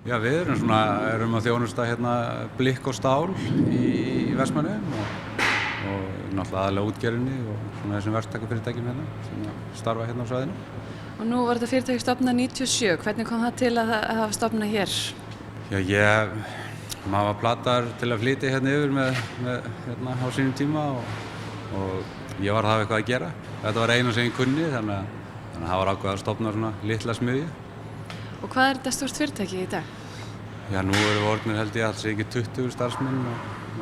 Já, við erum að þjónusta hérna blikk og stál í Vestmannaeyjum og náttúrulega aðalega útgerðinni og svona þessum verktakafyrirtækjum hérna sem starfa hérna á svæðinu. Og nú var þetta fyrirtæki stofnað 97. Hvernig kom það til að það hafa stofnað hér? Já, maður var plataður til að flytja hérna yfir með hérna á sínum tíma og ég var að hafa eitthvað að gera. Þetta var einu sem ég kunni þannig að það var ákveðið að stofna svona litla smiðju. Og hvað er þetta stórt fyrirtæki í dag? Já, nú erum við orðnir held ég alls ekki 20 starfsmenn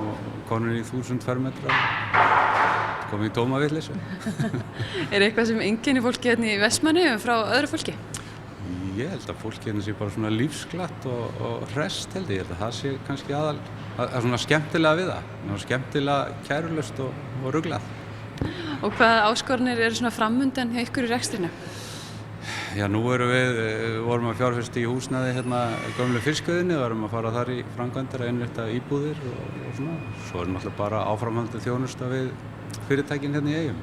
og konur í 1000 fermetra. Komið í tóma vitleysu. Er eitthvað sem einkennir fólki hérna í Vestmannaeyjum frá öðru fólki? Ég held að fólki hérna sé bara svona lífsglatt og hresst held ég. Ég held að það sé kannski að svona skemmtilega við það. Skemmtilega kærulaust og ruglað. Og hvaða áskoranir eru svona framundan hjá ykkur í rekstrinu? Já, nú vorum að fjárfesta í húsnæði hérna gömlu fiskveiðinni og erum að fara þar í framkvæmdir að innrétta íbúðir og svona. Svo náttúrulega bara áframhaldandi þjónusta við fyrirtækin hérna í Eyjum.